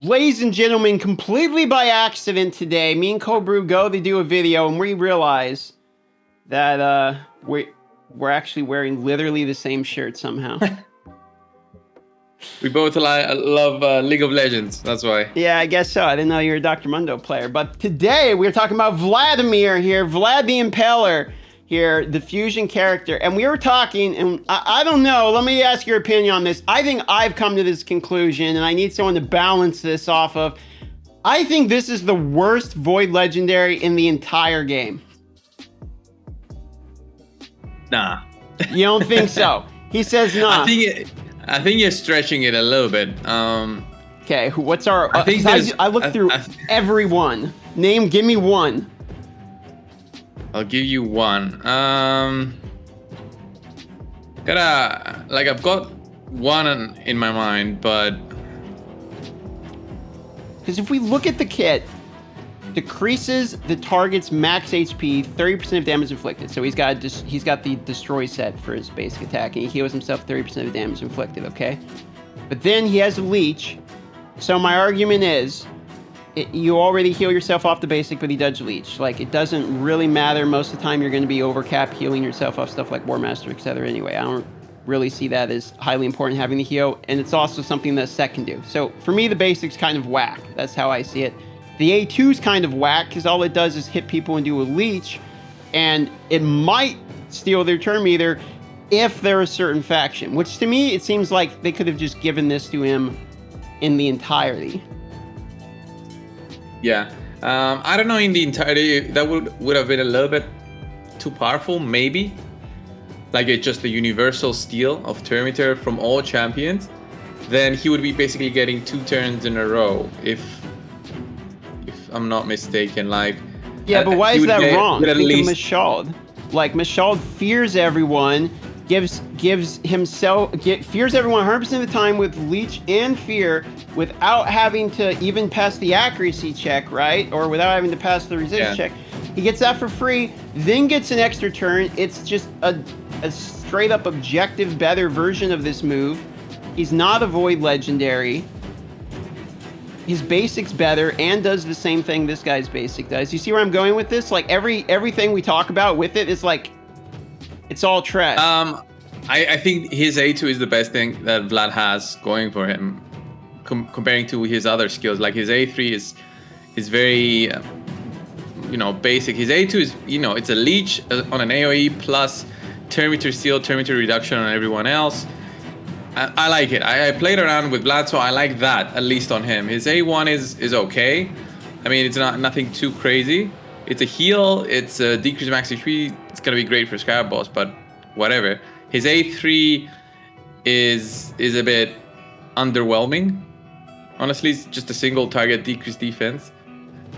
Ladies and gentlemen, completely by accident today, me and Cobrew go to do a video and we realize that we're actually wearing literally the same shirt somehow. We both love League of Legends, that's why. Yeah, I guess so. I didn't know you were a Dr. Mundo player. But today we're talking about Vladimir here, Vlad the Impaler here, the fusion character. And we were talking, and I don't know, let me ask your opinion on this. I think I've come to this conclusion, and I need someone to balance this off of. I think this is the worst Void Legendary in the entire game. Nah. You don't think so? He says nah. I think you're stretching it a little bit. Okay, what's our... I looked through every one. Give me one. I'll give you one. I've got one in my mind, but... Because if we look at the kit, decreases the target's max HP 30% of damage inflicted. So he's got the destroy set for his basic attack, and he heals himself 30% of damage inflicted, okay? But then he has a leech. So my argument is, you already heal yourself off the basic, but he does leech. Like, it doesn't really matter. Most of the time you're going to be overcap healing yourself off stuff like War Master, etc. Anyway, I don't really see that as highly important having the heal, and it's also something that Sec can do. So for me, the basic's kind of whack. That's how I see it. The A2 is kind of whack because all it does is hit people and do a leech, and it might steal their turn meter if they're a certain faction, which to me, it seems like they could have just given this to him in the entirety. Yeah, I don't know, in the entirety, that would have been a little bit too powerful, maybe. Like it's just a universal steal of turn meter from all champions. Then he would be basically getting 2 turns in a row, if I'm not mistaken. Like, yeah, but why is that wrong? Think of Mashald. Like, Mashald fears everyone, fears everyone 100% of the time with leech and fear without having to even pass the accuracy check, right? Or without having to pass the resist check. He gets that for free, then gets an extra turn. It's just a straight up objective better version of this move. He's not a Void Legendary. His basic's better and does the same thing this guy's basic does. You see where I'm going with this? Like, everything we talk about with it is like, it's all trash. I think his A2 is the best thing that Vlad has going for him, comparing to his other skills. Like, his A3 is very, basic. His A2 is, it's a leech on an AoE plus turn meter steal, turn meter reduction on everyone else. I like it. I played around with Vlad, so I like that, at least on him. His A1 is okay. I mean, it's nothing too crazy. It's a heal, it's a decreased max HP. It's gonna be great for Scrap Boss, but whatever. His A3 is a bit underwhelming. Honestly, it's just a single target decreased defense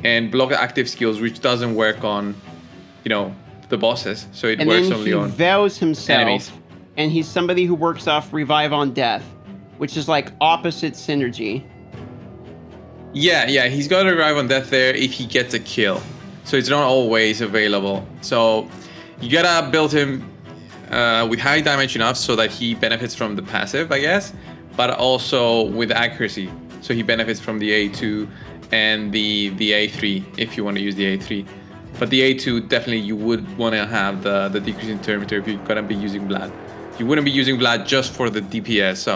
and block active skills, which doesn't work on, the bosses. So it works only on enemies. And then he vows himself. Enemies. And he's somebody who works off Revive on Death, which is like opposite synergy. Yeah, he's got a Revive on Death there if he gets a kill. So it's not always available. So you gotta build him with high damage enough so that he benefits from the passive, I guess, but also with accuracy. So he benefits from the A2 and the A3 if you want to use the A3. But the A2, definitely you would want to have the decrease in turn meter if you're gonna be using Vlad. You wouldn't be using Vlad just for the DPS,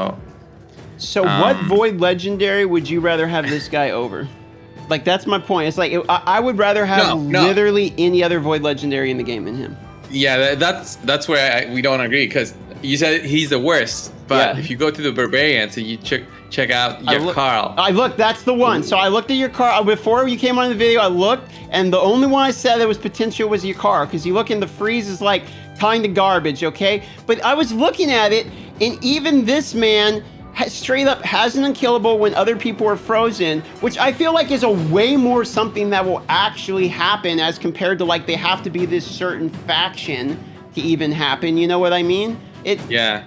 So what Void Legendary would you rather have this guy over? Like, that's my point. It's like, I would rather have literally any other Void Legendary in the game than him. Yeah, that's where we don't agree, because you said he's the worst. But if you go to the Barbarians and you check out your Carl. That's the one. So I looked at your Carl. Before you came on the video, I looked, and the only one I said that was potential was your Carl, because you look in the freeze is like kind of garbage, okay? But I was looking at it, and even this man straight up has an unkillable when other people are frozen, which I feel like is a way more something that will actually happen as compared to, like, they have to be this certain faction to even happen. You know what I mean? Yeah.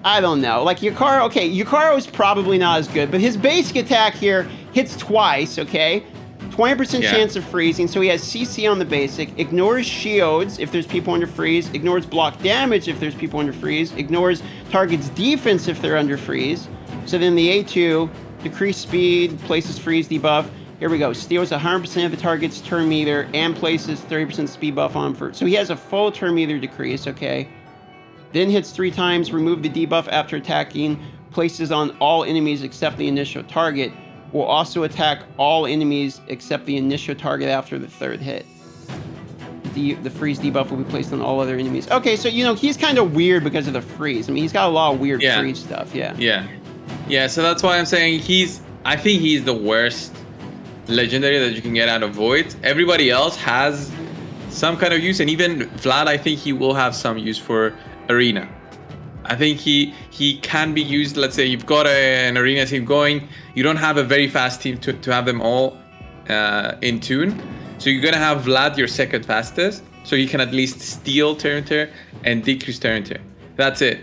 I don't know. Like, Yukaro is probably not as good, but his basic attack here hits twice, okay? 20% chance of freezing, so he has CC on the basic, ignores shields if there's people under freeze, ignores block damage if there's people under freeze, ignores target's defense if they're under freeze. So then the A2 decrease speed, places freeze debuff. Here we go. Steals 100% of the target's turn meter and places 30% speed buff on for. So he has a full turn meter decrease, okay. Then hits 3 times, remove the debuff after attacking, places on all enemies except the initial target. Will also attack all enemies except the initial target after the 3rd hit. The freeze debuff will be placed on all other enemies. Okay, so, you know, he's kind of weird because of the freeze. I mean, he's got a lot of weird freeze stuff, Yeah, so that's why I'm saying I think he's the worst legendary that you can get out of Void. Everybody else has some kind of use, and even Vlad, I think he will have some use for Arena. I think he can be used. Let's say you've got an Arena team going, you don't have a very fast team to have them all in tune, so you're gonna have Vlad your second fastest, so you can at least steal turn and decrease turn. That's it.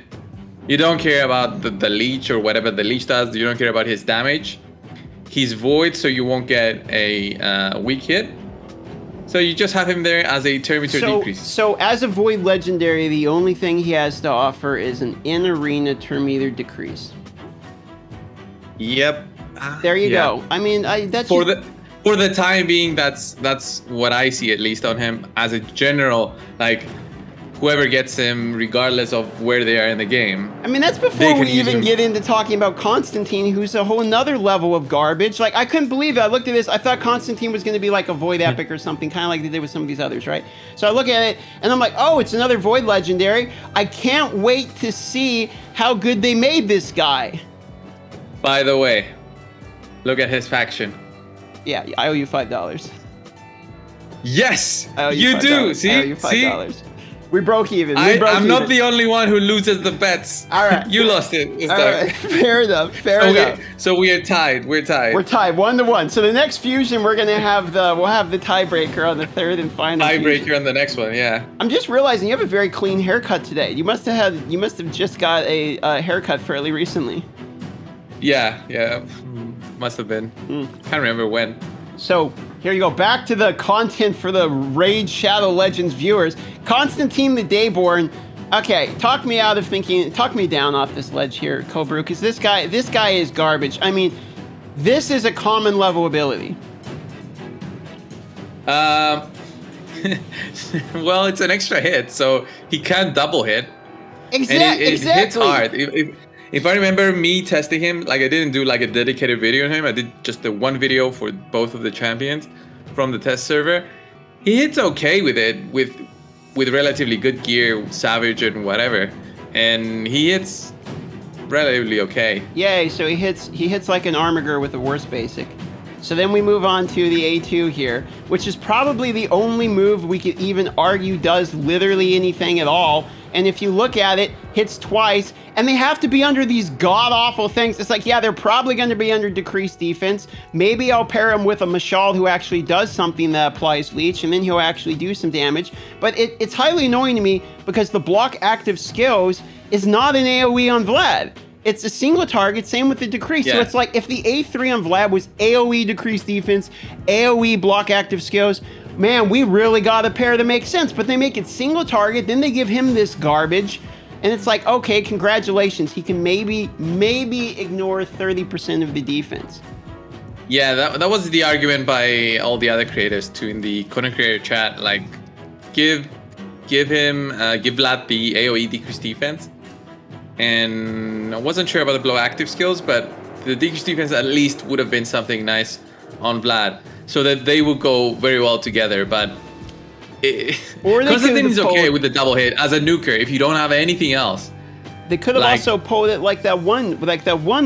You don't care about the leech or whatever the leech does. You don't care about his damage. He's Void, so you won't get a weak hit. So you just have him there as a turn meter decrease. So as a Void legendary, the only thing he has to offer is an in-arena turn meter decrease. Yep. There you go. I mean, that's for the time being. That's what I see, at least on him as a general. Like, whoever gets him, regardless of where they are in the game. I mean, that's before we even get into talking about Constantine, who's a whole nother level of garbage. Like, I couldn't believe it. I looked at this. I thought Constantine was going to be like a Void Epic or something, kind of like they did with some of these others, right? So I look at it, and I'm like, oh, it's another Void Legendary. I can't wait to see how good they made this guy. By the way, look at his faction. Yeah, I owe you $5. Yes, you do. See? I owe you $5. See? We broke even. I'm not the only one who loses the bets. All right. You lost it. All right. Fair enough. Fair enough. So we are tied. We're tied. We're tied 1-1. So the next fusion, we're gonna have we'll have the tiebreaker on the 3rd and final. Tiebreaker on the next one. Yeah. I'm just realizing you have a very clean haircut today. You must have just got a haircut fairly recently. Yeah. Must have been. Can't remember when. So here you go. Back to the content for the Raid Shadow Legends viewers. Konstantin The Dayborn. Okay, talk me down off this ledge here, Kobru, because this guy is garbage. I mean, this is a common level ability. Well, it's an extra hit, so he can't double hit. Exactly. It hits hard. If I remember me testing him, like, I didn't do like a dedicated video on him. I did just the one video for both of the champions from the test server. He hits okay with it, with relatively good gear, Savage and whatever, and he hits relatively okay. Yay! So he hits like an Armiger with a worse basic. So then we move on to the A2 here, which is probably the only move we could even argue does literally anything at all. And if you look at it, hits twice, and they have to be under these god-awful things. It's like, yeah, they're probably going to be under decreased defense. Maybe I'll pair him with a Mashal who actually does something that applies Leech, and then he'll actually do some damage. But it's highly annoying to me because the block active skills is not an AoE on Vlad. It's a single target, same with the decrease. Yeah. So it's like if the A3 on Vlad was AoE decreased defense, AoE block active skills, man, we really got a pair that makes sense. But they make it single target, then they give him this garbage, and it's like, okay, congratulations. He can maybe ignore 30% of the defense. Yeah, that was the argument by all the other creators too in the content creator chat. Like, give Vlad the AoE decreased defense. And I wasn't sure about the blow active skills, but the decreased defense at least would have been something nice on Vlad, so that they would go very well together. But Constantine is okay with the double hit as a nuker if you don't have anything else. They could have also pulled it like that one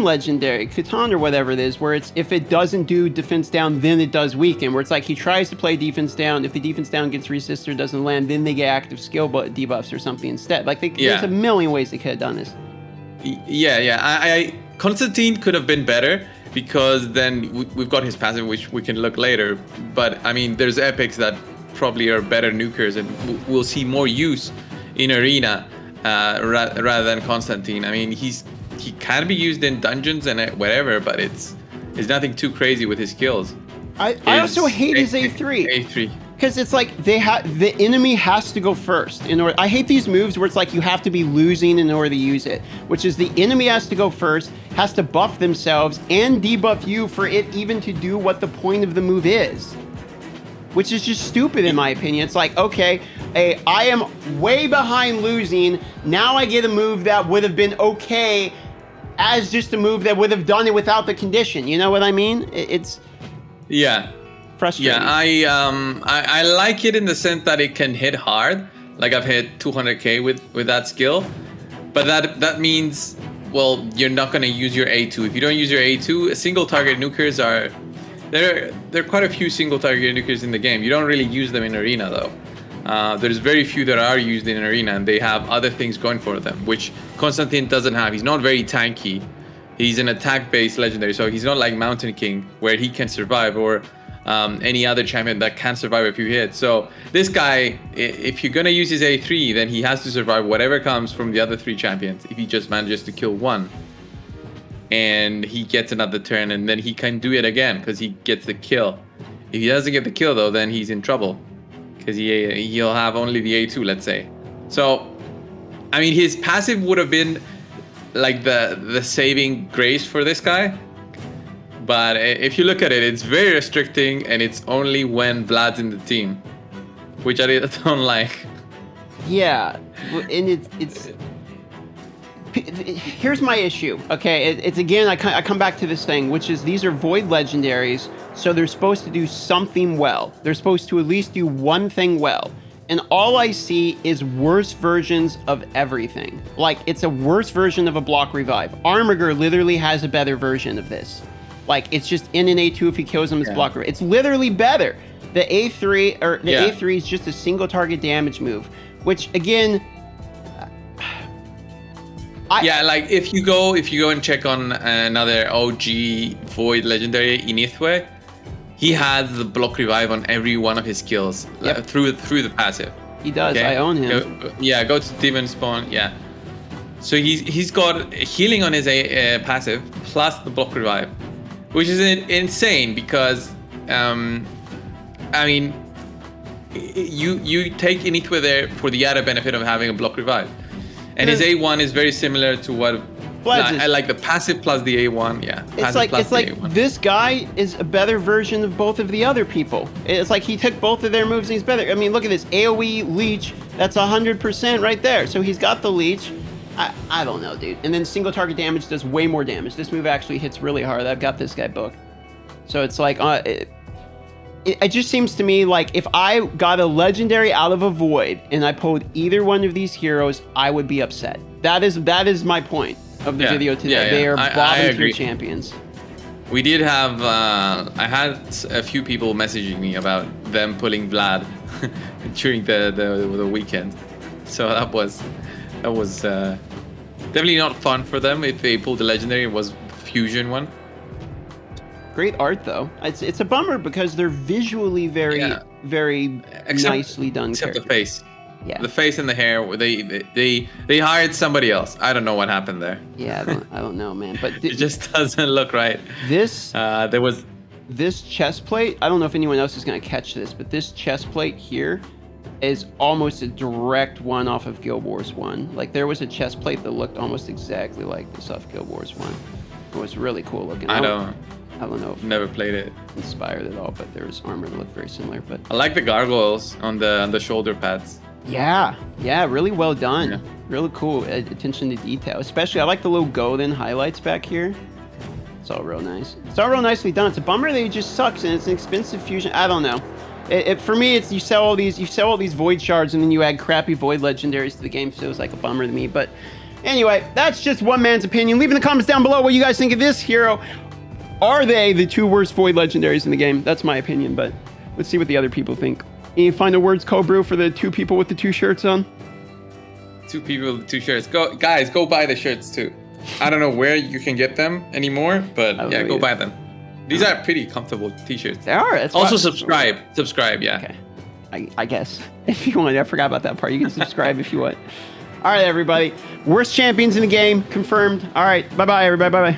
legendary, Catan or whatever it is, where it's if it doesn't do defense down, then it does weaken. Where it's like he tries to play defense down. If the defense down gets resist or doesn't land, then they get active skill debuffs or something instead. Like there's a million ways they could have done this. Yeah. Constantine could have been better because then we've got his passive, which we can look later. But I mean, there's epics that probably are better nukers, and we'll see more use in arena. Rather than Constantine. I mean, he can be used in dungeons and whatever, but it's nothing too crazy with his skills. I also hate his A3. Because it's like the enemy has to go first in order. I hate these moves where it's like you have to be losing in order to use it, which is the enemy has to go first, has to buff themselves and debuff you for it even to do what the point of the move is. Which is just stupid in my opinion. It's like, okay, I am way behind losing. Now I get a move that would have been okay as just a move that would have done it without the condition. You know what I mean? It's frustrating. Yeah, I like it in the sense that it can hit hard. Like I've hit 200k with that skill, but that means, well, you're not going to use your A2. If you don't use your A2, single target nukers are there are quite a few single target nukers in the game. You don't really use them in arena though. There's very few that are used in arena, and they have other things going for them, which Constantine doesn't have. He's not very tanky. He's an attack-based legendary, so he's not like Mountain King where he can survive, or any other champion that can survive a few hits. So this guy, if you're gonna use his A3, then he has to survive whatever comes from the other 3 champions. If he just manages to kill one, and he gets another turn, and then he can do it again because he gets the kill. If he doesn't get the kill though, then he's in trouble because he'll have only the A2, let's say. So, I mean, his passive would have been like the saving grace for this guy. But if you look at it, it's very restricting, and it's only when Vlad's in the team, which I don't like. Yeah, and it's here's my issue. Okay, it's again, I come back to this thing, which is these are void legendaries, so they're supposed to do something well. They're supposed to at least do one thing well. And all I see is worse versions of everything. Like, it's a worse version of a block revive. Armiger literally has a better version of this. Like, it's just in an A2 if he kills him, it's block revive. It's literally better. The A3, or the A3 is just a single target damage move, which again, like if you go and check on another OG void legendary, Inithwe, he has the block revive on every one of his skills through the passive. He does. Okay? I own him. Go to Demon Spawn. Yeah. So he's got healing on his passive plus the block revive, which is insane because I mean, you take Inithwe there for the added benefit of having a block revive. And his A1 is very similar to what I like, the passive plus the A1. Yeah, it's like this guy is a better version of both of the other people. It's like he took both of their moves and he's better. I mean, look at this AOE leech. That's 100% right there. So he's got the leech. I don't know, dude. And then single target damage does way more damage. This move actually hits really hard. I've got this guy booked. So it's like it just seems to me like if I got a legendary out of a void and I pulled either one of these heroes, I would be upset. That is my point of the video today. They are bottom tier champions. We did have I had a few people messaging me about them pulling Vlad during the weekend. So that was definitely not fun for them if they pulled the legendary. It was the fusion one. Great art though. It's a bummer because they're visually very nicely done. Except characters. The face. Yeah. The face and the hair. They hired somebody else. I don't know what happened there. Yeah, I don't know, man. But it just doesn't look right. This this chest plate. I don't know if anyone else is gonna catch this, but this chest plate here is almost a direct one off of Guild Wars 1. Like there was a chest plate that looked almost exactly like this off Guild Wars 1. It was really cool looking. I don't know if never played it. Inspired at all, but there was armor that looked very similar. But I like the gargoyles on the shoulder pads. Yeah, really well done. Yeah. Really cool attention to detail. Especially I like the little golden highlights back here. It's all real nice. It's all real nicely done. It's a bummer that it just sucks and it's an expensive fusion. I don't know. For me, it's you sell all these void shards and then you add crappy void legendaries to the game, so it was like a bummer to me. But anyway, that's just one man's opinion. Leave in the comments down below what you guys think of this hero. Are they the 2 worst void legendaries in the game? That's my opinion, but let's see what the other people think. Any final words, Cobrew, for the 2 people with the 2 shirts on? 2 people with 2 shirts. Guys, go buy the shirts too. I don't know where you can get them anymore, but yeah, go buy them. These are pretty comfortable t-shirts. They are. Also subscribe, yeah. Okay. I guess if you want. I forgot about that part. You can subscribe if you want. All right, everybody. Worst champions in the game confirmed. All right. Bye-bye, everybody. Bye-bye.